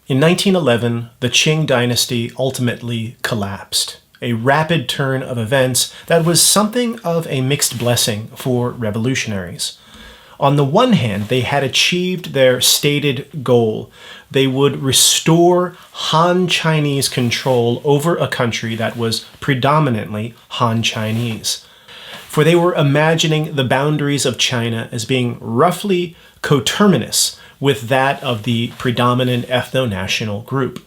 In 1911, the Qing dynasty ultimately collapsed, a rapid turn of events that was something of a mixed blessing for revolutionaries. On the one hand, they had achieved their stated goal. They would restore Han Chinese control over a country that was predominantly Han Chinese. For they were imagining the boundaries of China as being roughly coterminous with that of the predominant ethno-national group.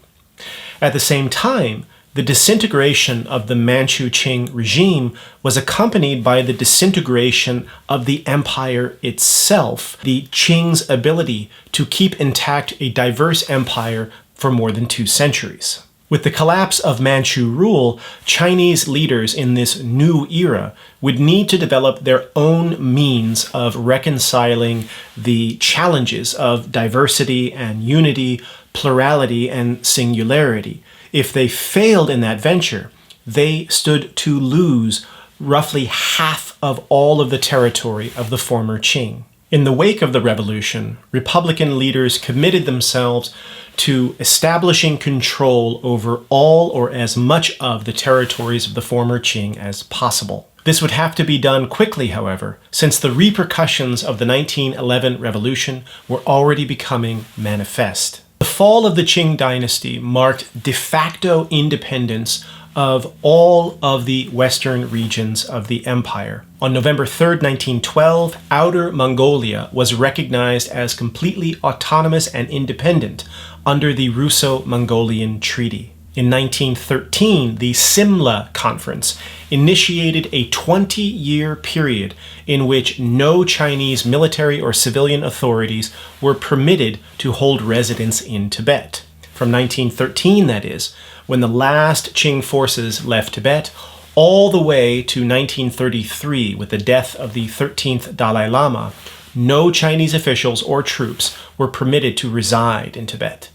At the same time, the disintegration of the Manchu Qing regime was accompanied by the disintegration of the empire itself, the Qing's ability to keep intact a diverse empire for more than 2 centuries. With the collapse of Manchu rule, Chinese leaders in this new era would need to develop their own means of reconciling the challenges of diversity and unity, plurality and singularity. If they failed in that venture, they stood to lose roughly half of all of the territory of the former Qing. In the wake of the revolution, Republican leaders committed themselves to establishing control over all or as much of the territories of the former Qing as possible. This would have to be done quickly, however, since the repercussions of the 1911 revolution were already becoming manifest. The fall of the Qing dynasty marked de facto independence of all of the western regions of the empire. On November 3, 1912, Outer Mongolia was recognized as completely autonomous and independent under the Russo-Mongolian Treaty. In 1913, the Simla Conference initiated a 20-year period in which no Chinese military or civilian authorities were permitted to hold residence in Tibet. From 1913, that is, when the last Qing forces left Tibet, all the way to 1933 with the death of the 13th Dalai Lama, no Chinese officials or troops were permitted to reside in Tibet.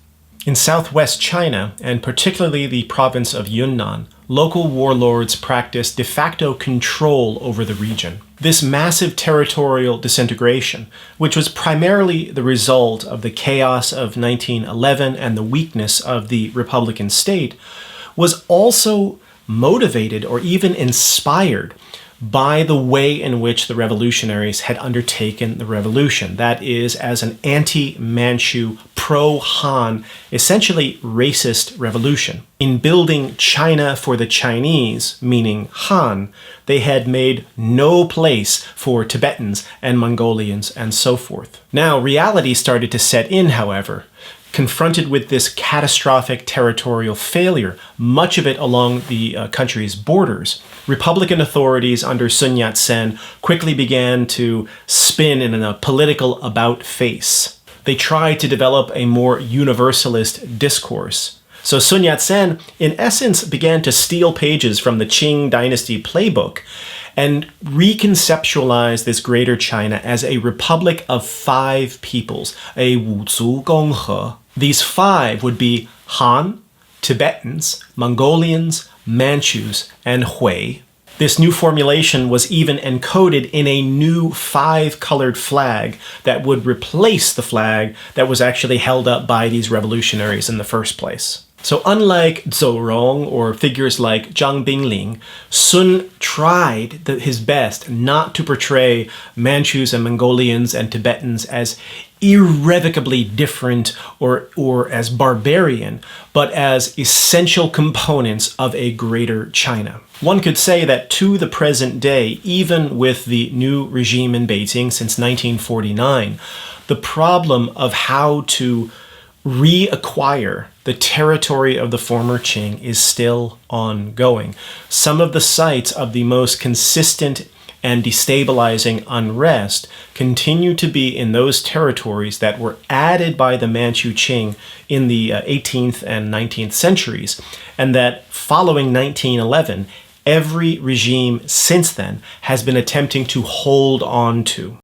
In southwest China, and particularly the province of Yunnan, local warlords practiced de facto control over the region. This massive territorial disintegration, which was primarily the result of the chaos of 1911 and the weakness of the Republican state, was also motivated or even inspired by the way in which the revolutionaries had undertaken the revolution. That is, as an anti-Manchu, pro-Han, essentially racist revolution. In building China for the Chinese, meaning Han, they had made no place for Tibetans and Mongolians and so forth. Now, reality started to set in, however. Confronted with this catastrophic territorial failure, much of it along the country's borders, Republican authorities under Sun Yat-sen quickly began to spin in a political about-face. They tried to develop a more universalist discourse. So Sun Yat-sen, in essence, began to steal pages from the Qing dynasty playbook and reconceptualize this Greater China as a republic of 5 peoples, a 五族共和. These 5 would be Han, Tibetans, Mongolians, Manchus, and Hui. This new formulation was even encoded in a new 5-colored flag that would replace the flag that was actually held up by these revolutionaries in the first place. So unlike Zhou Rong or figures like Zhang Bingling, Sun tried his best not to portray Manchus and Mongolians and Tibetans as irrevocably different or as barbarian, but as essential components of a greater China. One could say that to the present day, even with the new regime in Beijing since 1949, the problem of how to reacquire the territory of the former Qing is still ongoing. Some of the sites of the most consistent and destabilizing unrest continue to be in those territories that were added by the Manchu Qing in the 18th and 19th centuries, and that following 1911, every regime since then has been attempting to hold on to.